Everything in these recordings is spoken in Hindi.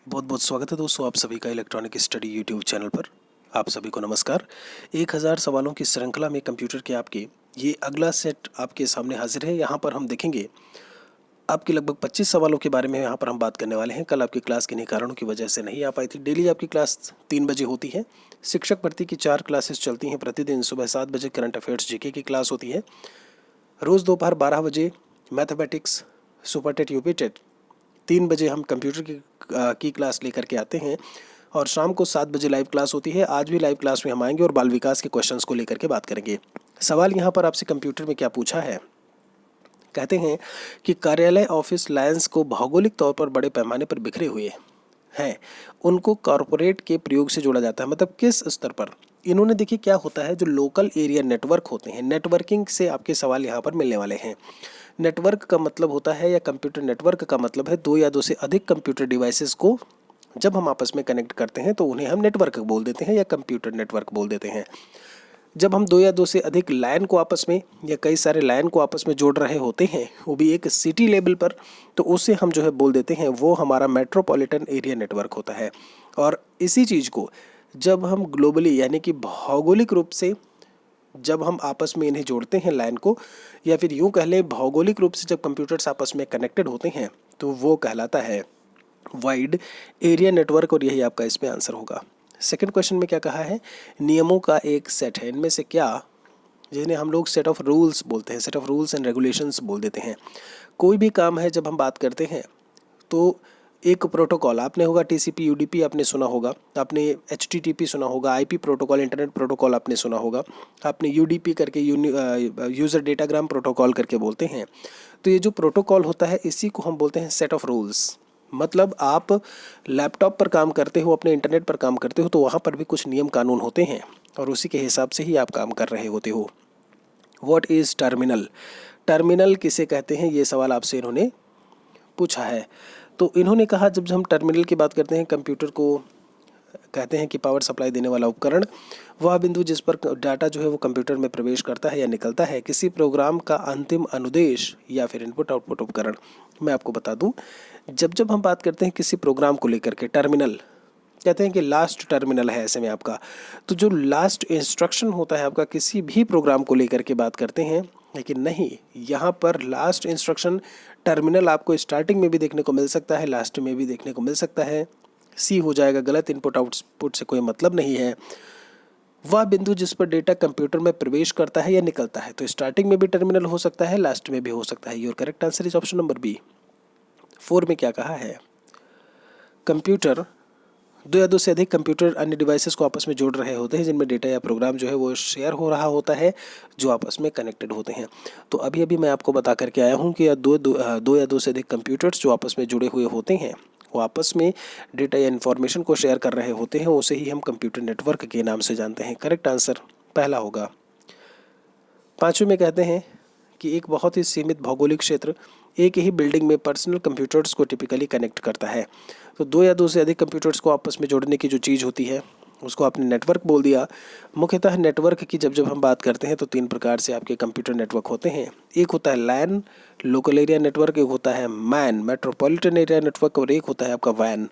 बहुत बहुत स्वागत है दोस्तों आप सभी का इलेक्ट्रॉनिक स्टडी यूट्यूब चैनल पर। आप सभी को नमस्कार। 1000 सवालों की श्रृंखला में कंप्यूटर के आपके ये अगला सेट आपके सामने हाजिर है। यहाँ पर हम देखेंगे आपके लगभग 25 सवालों के बारे में यहाँ पर हम बात करने वाले हैं। कल आपकी क्लास किन्हीं कारणों की वजह से नहीं आ पाई थी। डेली आपकी क्लास 3 बजे होती है। शिक्षक भर्ती की 4 क्लासेस चलती हैं प्रतिदिन। सुबह 7 बजे करंट अफेयर्स जीके की क्लास होती है। रोज़ दोपहर 12 बजे mathematics super TET UP TET 3 बजे हम कंप्यूटर की क्लास लेकर के आते हैं और शाम को 7 बजे लाइव क्लास होती है। आज भी लाइव क्लास में हम आएंगे और बाल विकास के क्वेश्चंस को लेकर के बात करेंगे। सवाल यहाँ पर आपसे कंप्यूटर में क्या पूछा है, कहते हैं कि कार्यालय ऑफिस लाइन्स को भौगोलिक तौर पर बड़े पैमाने पर बिखरे हुए हैं, उनको कॉरपोरेट के प्रयोग से जोड़ा जाता है। मतलब किस स्तर पर? इन्होंने देखिए क्या होता है, जो लोकल एरिया नेटवर्क होते हैं, नेटवर्किंग से आपके सवाल यहाँ पर मिलने वाले हैं। नेटवर्क का मतलब होता है, या कंप्यूटर नेटवर्क का मतलब है, 2 या 2 से अधिक कंप्यूटर डिवाइसेस को जब हम आपस में कनेक्ट करते हैं तो उन्हें हम नेटवर्क बोल देते हैं या कंप्यूटर नेटवर्क बोल देते हैं। जब हम 2 या 2 से अधिक लाइन को आपस में या कई सारे लाइन को आपस में जोड़ रहे होते हैं, वो भी एक सिटी लेवल पर, तो उसे हम जो है बोल देते हैं, वो हमारा मेट्रोपॉलिटन एरिया नेटवर्क होता है। और इसी चीज़ को जब हम ग्लोबली यानी कि भौगोलिक रूप से जब हम आपस में इन्हें जोड़ते हैं लाइन को, या फिर यूँ कह लें भौगोलिक रूप से जब कंप्यूटर्स आपस में कनेक्टेड होते हैं, तो वो कहलाता है वाइड एरिया नेटवर्क। और यही आपका इसमें आंसर होगा। सेकंड क्वेश्चन में क्या कहा है, नियमों का एक सेट है। इनमें से क्या, जिन्हें हम लोग सेट ऑफ रूल्स बोलते हैं, set of rules and regulations बोल देते हैं। कोई भी काम है जब हम बात करते हैं तो एक प्रोटोकॉल, आपने होगा टीसीपी यूडीपी आपने सुना होगा, आपने एचटीटीपी सुना होगा, आईपी प्रोटोकॉल इंटरनेट प्रोटोकॉल आपने सुना होगा, आपने यूडीपी करके यूज़र डेटाग्राम प्रोटोकॉल करके बोलते हैं। तो ये जो प्रोटोकॉल होता है इसी को हम बोलते हैं सेट ऑफ रूल्स। मतलब आप लैपटॉप पर काम करते हो, अपने इंटरनेट पर काम करते हो, तो वहाँ पर भी कुछ नियम कानून होते हैं और उसी के हिसाब से ही आप काम कर रहे होते हो। What is terminal? टर्मिनल किसे कहते हैं, ये सवाल आपसे इन्होंने पूछा है। तो इन्होंने कहा जब हम टर्मिनल की बात करते हैं, कंप्यूटर को कहते हैं कि पावर सप्लाई देने वाला उपकरण, वह बिंदु जिस पर डाटा जो है वो कंप्यूटर में प्रवेश करता है या निकलता है, किसी प्रोग्राम का अंतिम अनुदेश या फिर इनपुट आउटपुट उपकरण। मैं आपको बता दूं, जब हम बात करते हैं किसी प्रोग्राम को लेकर के, टर्मिनल कहते हैं कि लास्ट टर्मिनल है ऐसे में आपका। तो जो लास्ट इंस्ट्रक्शन होता है आपका किसी भी प्रोग्राम को लेकर के बात करते हैं, लेकिन नहीं, यहाँ पर लास्ट इंस्ट्रक्शन टर्मिनल आपको स्टार्टिंग में भी देखने को मिल सकता है, लास्ट में भी देखने को मिल सकता है। सी हो जाएगा गलत, इनपुट आउटपुट से कोई मतलब नहीं है। वह बिंदु जिस पर डेटा कंप्यूटर में प्रवेश करता है या निकलता है, तो स्टार्टिंग में भी टर्मिनल हो सकता है, लास्ट में भी हो सकता है। Your correct answer is option number B. 4 में क्या कहा है, कंप्यूटर 2 या 2 से अधिक कंप्यूटर अन्य डिवाइसेस को आपस में जोड़ रहे होते हैं जिनमें डेटा या प्रोग्राम जो है वो शेयर हो रहा होता है, जो आपस में कनेक्टेड होते हैं। तो अभी अभी मैं आपको बता करके आया हूँ कि 2 या 2 से अधिक कंप्यूटर्स जो आपस में जुड़े हुए होते हैं, वो आपस में डेटा या इन्फॉर्मेशन को शेयर कर रहे होते हैं, उसे ही हम कंप्यूटर नेटवर्क के नाम से जानते हैं। करेक्ट आंसर पहला होगा। 5वें में कहते हैं कि एक बहुत ही सीमित भौगोलिक क्षेत्र एक ही बिल्डिंग में पर्सनल कंप्यूटर्स को टिपिकली कनेक्ट करता है। तो 2 या 2 से अधिक कंप्यूटर्स को आपस में जोड़ने की जो चीज़ होती है उसको आपने नेटवर्क बोल दिया। मुख्यतः नेटवर्क की जब हम बात करते हैं तो 3 प्रकार से आपके कंप्यूटर नेटवर्क होते हैं। एक होता है लैन, लोकल एरिया नेटवर्क, एक होता है मैन, मेट्रोपॉलिटन एरिया नेटवर्क, और एक होता है आपका वैन,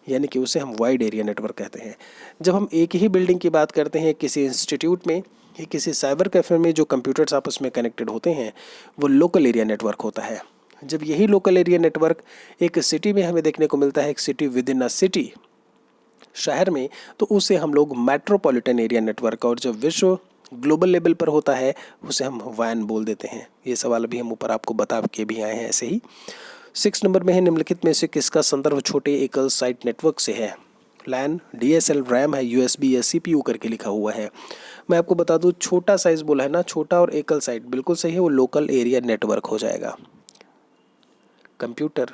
यानी कि उसे हम वाइड एरिया नेटवर्क कहते हैं। जब हम एक ही बिल्डिंग की बात करते हैं, किसी इंस्टीट्यूट में या किसी साइबर कैफे में जो कंप्यूटर्स आपस में कनेक्टेड होते हैं, वो लोकल एरिया नेटवर्क होता है। जब यही लोकल एरिया नेटवर्क एक सिटी में हमें देखने को मिलता है, एक city with in a city, शहर में, तो उसे हम लोग मेट्रोपॉलिटन एरिया नेटवर्क, और जब विश्व ग्लोबल लेवल पर होता है उसे हम वैन बोल देते हैं। ये सवाल अभी हम ऊपर आपको बता के भी आए हैं ऐसे ही। 6 नंबर में है, निम्नलिखित में से किसका संदर्भ छोटे एकल साइट नेटवर्क से है? लैन, डीएसएल, रैम है, यूएसबी या सीपीयू करके लिखा हुआ है। मैं आपको बता दूं, छोटा साइज बोला है ना, छोटा और एकल साइट, बिल्कुल सही है, वो लोकल एरिया नेटवर्क हो जाएगा। कंप्यूटर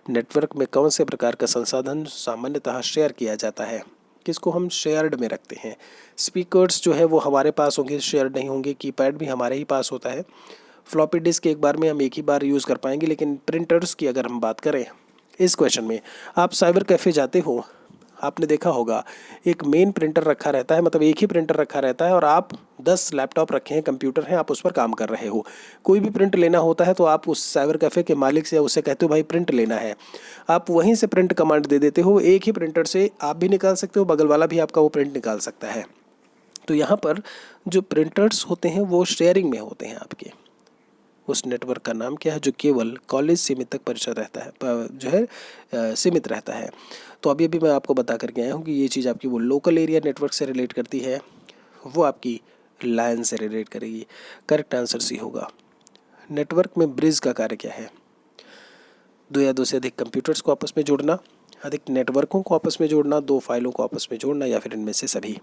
नेटवर्क में कौन से प्रकार का संसाधन सामान्यतः शेयर किया जाता है? किसको हम शेयर्ड में रखते हैं? स्पीकर्स जो है वो हमारे पास होंगे, शेयर्ड नहीं होंगे। कीपैड भी हमारे ही पास होता है। फ्लॉपी डिस्क एक बार में हम एक ही बार यूज़ कर पाएंगे। लेकिन प्रिंटर्स की अगर हम बात करें, इस क्वेश्चन में आप साइबर कैफ़े जाते हो, आपने देखा होगा एक मेन प्रिंटर रखा रहता है, मतलब एक ही प्रिंटर रखा रहता है और आप 10 लैपटॉप रखे हैं, कंप्यूटर हैं, आप उस पर काम कर रहे हो। कोई भी प्रिंट लेना होता है तो आप उस साइबर कैफ़े के मालिक से उससे कहते हो भाई प्रिंट लेना है, आप वहीं से प्रिंट कमांड दे देते हो। एक ही प्रिंटर से आप भी निकाल सकते हो, बगल वाला भी आपका वो प्रिंट निकाल सकता है। तो यहाँ पर जो प्रिंटर्स होते हैं वो शेयरिंग में होते हैं आपके। उस नेटवर्क का नाम क्या है जो केवल कॉलेज सीमित तक परिचय रहता है, जो है सीमित रहता है। तो अभी अभी मैं आपको बता करके आया हूँ कि ये चीज़ आपकी वो लोकल एरिया नेटवर्क से रिलेट करती है, वो आपकी लाइन से रिलेट करेगी। करेक्ट आंसर सी होगा। नेटवर्क में ब्रिज का कार्य क्या है? दो या दो से अधिक कंप्यूटर्स को आपस में जोड़ना, अधिक नेटवर्कों को आपस में जोड़ना, दो फाइलों को आपस में जोड़ना, या फिर इनमें से सभी।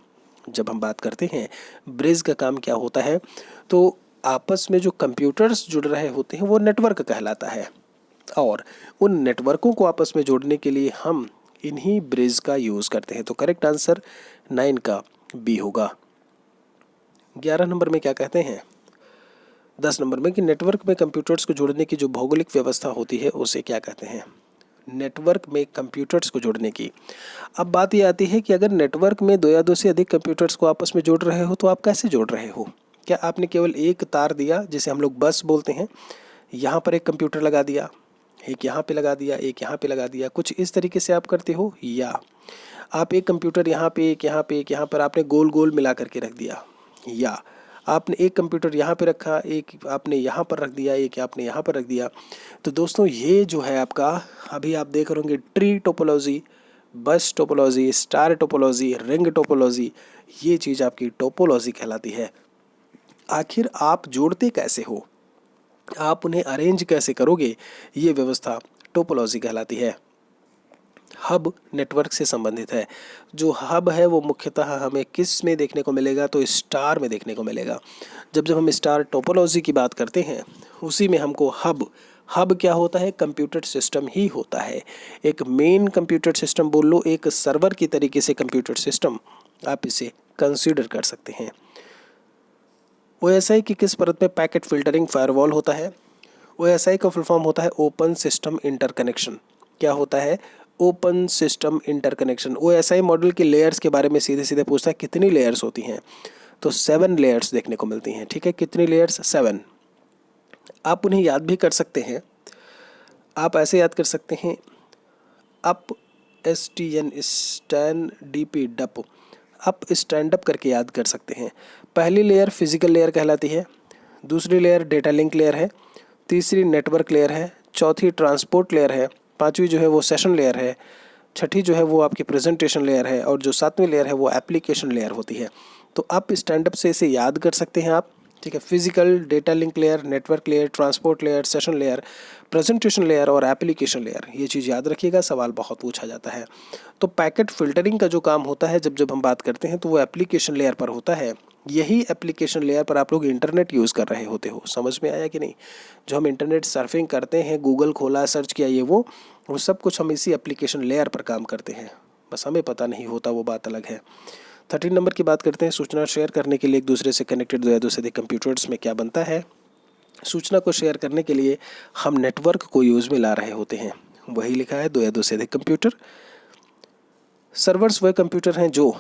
जब हम बात करते हैं ब्रिज का काम क्या होता है, तो आपस में जो कंप्यूटर्स जुड़ रहे होते हैं वो नेटवर्क कहलाता है, और उन नेटवर्कों को आपस में जोड़ने के लिए हम इन्हीं ब्रिज का यूज़ करते हैं। तो करेक्ट आंसर 9 का बी होगा। 11 नंबर में क्या कहते हैं? 10 नंबर में कि नेटवर्क में कंप्यूटर्स को जोड़ने की जो भौगोलिक व्यवस्था होती है उसे क्या कहते हैं? नेटवर्क में कंप्यूटर्स को जोड़ने की। अब बात ये आती है कि अगर नेटवर्क में दो या दो से अधिक कंप्यूटर्स को आपस में जोड़ रहे हो तो आप कैसे जोड़ रहे हो? क्या आपने केवल एक तार दिया, जिसे हम लोग बस बोलते हैं, यहाँ पर एक कंप्यूटर लगा दिया, एक यहाँ पे लगा दिया, एक यहाँ पे लगा दिया, कुछ इस तरीके से आप करते हो, या आप एक कंप्यूटर यहाँ पे, एक यहाँ पे, एक यहाँ पर आपने गोल गोल मिला करके रख दिया, या आपने एक कंप्यूटर यहाँ पे रखा, एक आपने यहाँ पर रख दिया, एक आपने यहाँ पर रख दिया। तो दोस्तों ये जो है आपका, अभी आप देख रहे होंगे ट्री टोपोलॉजी, बस topology, star topology, ring topology, ये चीज़ आपकी टोपोलॉजी कहलाती है। आखिर आप जोड़ते कैसे हो, आप उन्हें अरेंज कैसे करोगे, ये व्यवस्था टोपोलॉजी कहलाती है। हब नेटवर्क से संबंधित है। जो हब है वो मुख्यतः हमें किस में देखने को मिलेगा? तो स्टार में देखने को मिलेगा। जब हम स्टार टोपोलॉजी की बात करते हैं उसी में हमको हब क्या होता है? कंप्यूटर सिस्टम ही होता है। एक मेन कंप्यूटर सिस्टम बोल लो, एक सर्वर की तरीके से कंप्यूटर सिस्टम आप इसे कंसीडर कर सकते हैं। OSI की किस परत में पैकेट फिल्टरिंग फायरवॉल होता है? OSI का फुल फॉर्म होता है ओपन सिस्टम इंटरकनेक्शन। क्या होता है? Open system interconnection. OSI model के लेयर्स के बारे में सीधे सीधे पूछता है कितनी लेयर्स होती हैं, तो 7 लेयर्स देखने को मिलती हैं। ठीक है, कितनी लेयर्स? 7। आप उन्हें याद भी कर सकते हैं, आप ऐसे याद कर सकते हैं, अप STN स्टैंड DP डप, आप स्टैंड अप करके याद कर सकते हैं। पहली लेयर फिजिकल लेयर कहलाती है, दूसरी लेयर डेटा लिंक लेयर है, तीसरी नेटवर्क लेयर है, चौथी ट्रांसपोर्ट लेयर है, पांचवी जो है वो सेशन लेयर है, छठी जो है वो आपकी प्रेजेंटेशन लेयर है, और जो सातवीं लेयर है वो एप्लीकेशन लेयर होती है। तो आप स्टैंड अप से इसे याद कर सकते हैं आप। ठीक है, physical, data link layer, network layer, transport layer, session layer, presentation layer और एप्लीकेशन लेयर, ये चीज़ याद रखिएगा, सवाल बहुत पूछा जाता है। तो पैकेट फिल्टरिंग का जो काम होता है जब हम बात करते हैं तो वो एप्लीकेशन लेयर पर होता है। यही एप्लीकेशन लेयर पर आप लोग इंटरनेट यूज़ कर रहे होते हो। समझ में आया कि नहीं? जो हम इंटरनेट सर्फिंग करते हैं, गूगल खोला, सर्च किया, ये वो सब कुछ हम इसी एप्लीकेशन लेयर पर काम करते हैं, बस हमें पता नहीं होता, वो बात अलग है। 13 नंबर की बात करते हैं। सूचना शेयर करने के लिए एक दूसरे से कनेक्टेड दो या दो से अधिक कंप्यूटर्स में क्या बनता है? सूचना को शेयर करने के लिए हम नेटवर्क को यूज़ में ला रहे होते हैं, वही लिखा है, दो या दो से अधिक कंप्यूटर। सर्वर्स वह कंप्यूटर हैं जो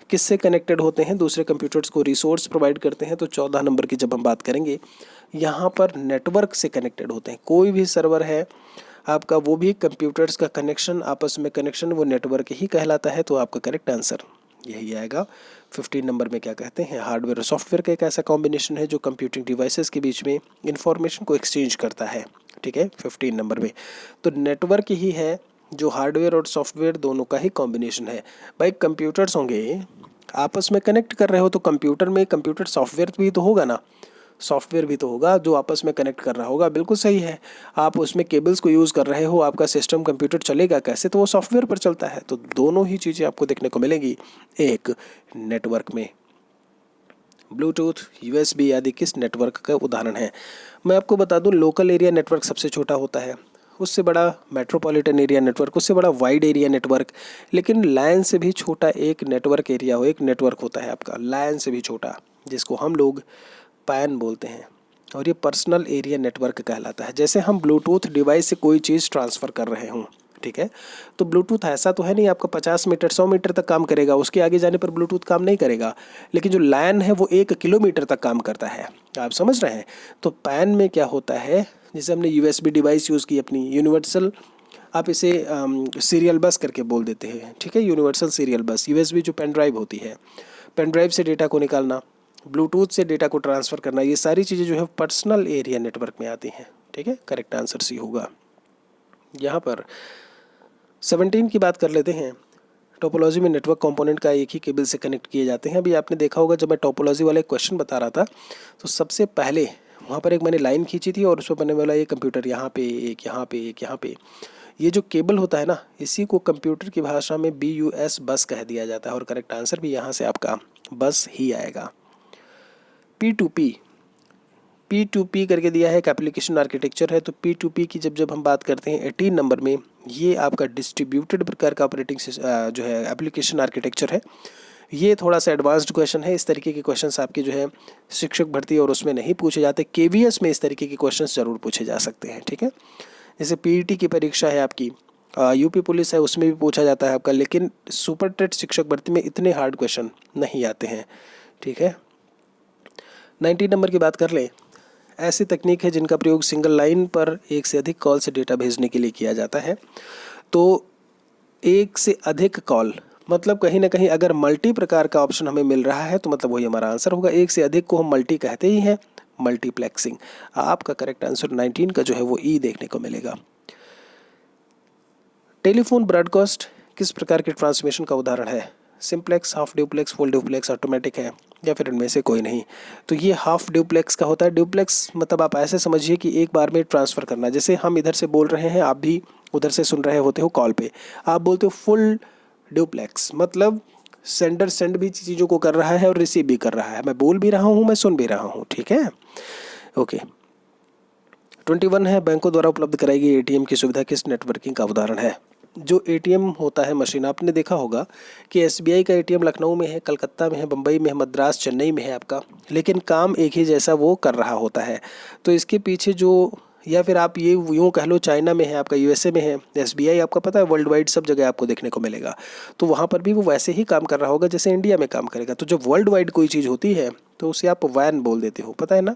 किससे कनेक्टेड होते हैं? दूसरे कंप्यूटर्स को रिसोर्स प्रोवाइड करते हैं। तो 14 नंबर की जब हम बात करेंगे, यहाँ पर नेटवर्क से कनेक्टेड होते हैं। कोई भी सर्वर है आपका, वो भी कंप्यूटर्स का कनेक्शन, आपस में कनेक्शन, वो नेटवर्क ही कहलाता है। तो आपका करेक्ट आंसर यही आएगा। 15 नंबर में क्या कहते हैं? हार्डवेयर और सॉफ्टवेयर का एक ऐसा कॉम्बिनेशन है जो कंप्यूटिंग डिवाइसेस के बीच में इंफॉर्मेशन को एक्सचेंज करता है। ठीक है, 15 नंबर में। तो नेटवर्क ही है जो हार्डवेयर और सॉफ्टवेयर दोनों का ही कॉम्बिनेशन है। भाई कंप्यूटर्स होंगे, आपस में कनेक्ट कर रहे हो तो कंप्यूटर में कंप्यूटर सॉफ्टवेयर भी तो होगा ना, सॉफ्टवेयर भी तो होगा जो आपस में कनेक्ट कर रहा होगा। बिल्कुल सही है, आप उसमें केबल्स को यूज़ कर रहे हो, आपका सिस्टम कंप्यूटर चलेगा कैसे? तो वो सॉफ्टवेयर पर चलता है। तो दोनों ही चीज़ें आपको देखने को मिलेंगी एक नेटवर्क में। ब्लूटूथ, USB आदि किस नेटवर्क का उदाहरण है? मैं आपको बता दूं, लोकल एरिया नेटवर्क सबसे छोटा होता है, उससे बड़ा मेट्रोपॉलिटन एरिया नेटवर्क, उससे बड़ा वाइड एरिया नेटवर्क, लेकिन लैन से भी छोटा एक नेटवर्क एरिया एक नेटवर्क होता है आपका, लैन से भी छोटा, जिसको हम लोग पैन बोलते हैं, और ये पर्सनल एरिया नेटवर्क कहलाता है। जैसे हम ब्लूटूथ डिवाइस से कोई चीज़ ट्रांसफ़र कर रहे हों, ठीक है। तो ब्लूटूथ ऐसा तो है नहीं आपका 50 मीटर 100 मीटर तक काम करेगा, उसके आगे जाने पर ब्लूटूथ काम नहीं करेगा। लेकिन जो लैन है वो 1 किलोमीटर तक काम करता है, आप समझ रहे हैं। तो पैन में क्या होता है, जैसे हमने USB डिवाइस यूज़ की अपनी यूनिवर्सल, आप इसे सीरियल बस करके बोल देते हैं, ठीक है। यूनिवर्सल सीरियल बस, USB जो पेन ड्राइव होती है, पेन ड्राइव से डेटा को निकालना, ब्लूटूथ से डेटा को ट्रांसफ़र करना, ये सारी चीज़ें जो है पर्सनल एरिया नेटवर्क में आती हैं, ठीक है। करेक्ट आंसर सी होगा। यहाँ पर 17 की बात कर लेते हैं। टोपोलॉजी में नेटवर्क कंपोनेंट का एक ही केबल से कनेक्ट किए जाते हैं। अभी आपने देखा होगा जब मैं टोपोलॉजी वाला एक क्वेश्चन बता रहा था तो सबसे पहले वहाँ पर एक मैंने लाइन खींची थी और उसमें बनने वाला ये कंप्यूटर यहाँ पे एक, यहाँ पे एक, यहाँ पे, ये जो केबल होता है ना, इसी को कंप्यूटर की भाषा में BUS बस कह दिया जाता है और करेक्ट आंसर भी यहाँ से आपका बस ही आएगा। P2P करके दिया है, एक एप्लीकेशन आर्किटेक्चर है। तो P2P की जब हम बात करते हैं 18 नंबर में, ये आपका डिस्ट्रीब्यूटेड प्रकार का ऑपरेटिंग जो है एप्लीकेशन आर्किटेक्चर है। ये थोड़ा सा एडवांस्ड क्वेश्चन है। इस तरीके के क्वेश्चंस आपके जो है शिक्षक भर्ती और उसमें नहीं पूछे जाते। KVS में इस तरीके के क्वेश्चंस ज़रूर पूछे जा सकते हैं, ठीक है। जैसे PET की परीक्षा है आपकी, UP पुलिस है, उसमें भी पूछा जाता है आपका, लेकिन सुपर टेट शिक्षक भर्ती में इतने हार्ड क्वेश्चन नहीं आते हैं, ठीक है। 19 नंबर की बात कर लें। ऐसी तकनीक है जिनका प्रयोग सिंगल लाइन पर एक से अधिक कॉल से डेटा भेजने के लिए किया जाता है। तो एक से अधिक कॉल मतलब कहीं ना कहीं अगर मल्टी प्रकार का ऑप्शन हमें मिल रहा है तो मतलब वही हमारा आंसर होगा। एक से अधिक को हम मल्टी कहते ही हैं, मल्टीप्लेक्सिंग। आपका करेक्ट आंसर 19 का जो है वो E देखने को मिलेगा। टेलीफोन ब्रॉडकास्ट किस प्रकार के ट्रांसमिशन का उदाहरण है? Simplex, half duplex, full duplex, automatic है, या फिर इनमें से कोई नहीं? तो ये हाफ ड्यूप्लेक्स का होता है। ड्यूप्लेक्स मतलब आप ऐसे समझिए कि एक बार में ट्रांसफ़र करना। जैसे हम इधर से बोल रहे हैं, आप भी उधर से सुन रहे होते हो कॉल पे, आप बोलते हो फुल ड्यूप्लेक्स, मतलब सेंडर सेंड भी चीज़ों को कर रहा है और रिसीव भी कर रहा है। मैं बोल भी रहा हूँ, मैं सुन भी रहा हूँ, ठीक है। ओके। 21 है, बैंकों द्वारा उपलब्ध कराई गई ATM की सुविधा किस नेटवर्किंग का उदाहरण है? जो ATM होता है मशीन, आपने देखा होगा कि SBI का ATM लखनऊ में है, कलकत्ता में है, बम्बई में है, मद्रास, चेन्नई में है आपका, लेकिन काम एक ही जैसा वो कर रहा होता है। तो इसके पीछे जो, या फिर आप ये यूँ कह लो, चाइना में है आपका, USA में है। SBI आपका पता है वर्ल्ड वाइड सब जगह आपको देखने को मिलेगा। तो वहाँ पर भी वो वैसे ही काम कर रहा होगा जैसे इंडिया में काम करेगा। तो जब वर्ल्ड वाइड कोई चीज़ होती है तो उसे आप WAN बोल देते हो, पता है ना।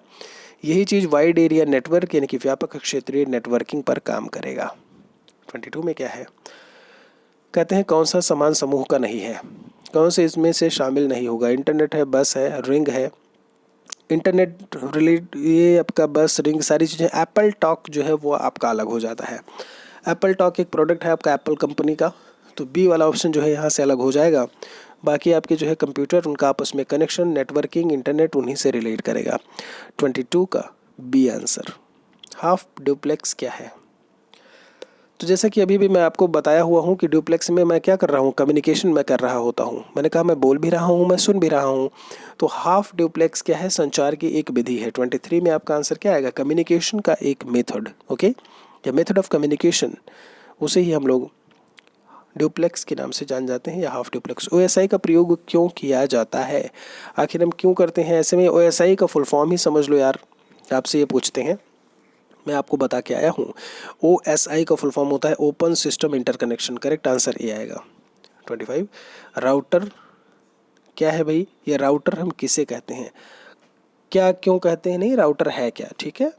यही चीज़ वाइड एरिया नेटवर्क यानी कि व्यापक क्षेत्रीय नेटवर्किंग पर काम करेगा। 22 में क्या है? कहते हैं कौन सा समान समूह का नहीं है? कौन से इसमें से शामिल नहीं होगा? इंटरनेट है, बस है, रिंग है। इंटरनेट रिलेट, ये आपका बस, रिंग, सारी चीज़ें। एप्पल टॉक जो है वो आपका अलग हो जाता है। एप्पल टॉक एक प्रोडक्ट है आपका एप्पल कंपनी का, तो B वाला ऑप्शन जो है यहाँ से अलग हो जाएगा। बाकी आपके जो है कंप्यूटर, उनका आपस में कनेक्शन, नेटवर्किंग, इंटरनेट उन्हीं से रिलेट करेगा। 22 का B आंसर। हाफ ड्यूप्लेक्स क्या है? तो जैसा कि अभी भी मैं आपको बताया हुआ हूँ कि ड्यूप्लेक्स में मैं क्या कर रहा हूँ, कम्युनिकेशन मैं कर रहा होता हूँ। मैंने कहा मैं बोल भी रहा हूँ, मैं सुन भी रहा हूँ। तो हाफ ड्यूप्लेक्स क्या है? संचार की एक विधि है। 23 में आपका आंसर क्या आएगा? कम्युनिकेशन का एक मेथड, ओके, या मेथड ऑफ कम्युनिकेशन, उसे ही हम लोग ड्यूप्लेक्स के नाम से जान जाते हैं, या हाफ ड्यूप्लेक्स। OSI का प्रयोग क्यों किया जाता है? आखिर हम क्यों करते हैं? ऐसे में OSI का फुल फॉर्म ही समझ लो यार, आपसे ये पूछते हैं, मैं आपको बता के आया हूँ। OSI का फुल फॉर्म होता है open system interconnection. Correct answer A आएगा। 25 राउटर क्या है भाई? ये राउटर हम किसे कहते हैं, क्या क्यों कहते हैं, नहीं राउटर है क्या, ठीक है।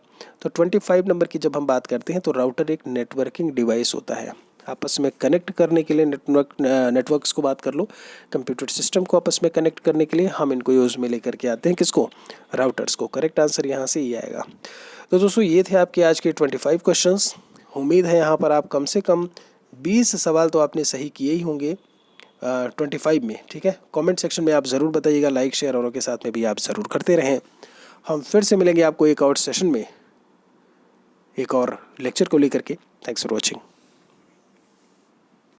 तो 25 नंबर की जब हम बात करते हैं तो राउटर एक नेटवर्किंग डिवाइस होता है, आपस में कनेक्ट करने के लिए। नेटवर्क्स को बात कर लो, कंप्यूटर सिस्टम को आपस में कनेक्ट करने के लिए हम इनको यूज़ में लेकर के आते हैं। किसको? राउटर्स को। करेक्ट आंसर यहाँ से ही आएगा। तो दोस्तों ये थे आपके आज के 25 क्वेश्चंस। उम्मीद है यहाँ पर आप कम से कम 20 सवाल तो आपने सही किए ही होंगे 25 में, ठीक है। कमेंट सेक्शन में आप ज़रूर बताइएगा, लाइक शेयर औरों के साथ में भी आप ज़रूर करते रहें। हम फिर से मिलेंगे आपको एक और सेशन में, एक और लेक्चर को लेकर के। Thanks for watching.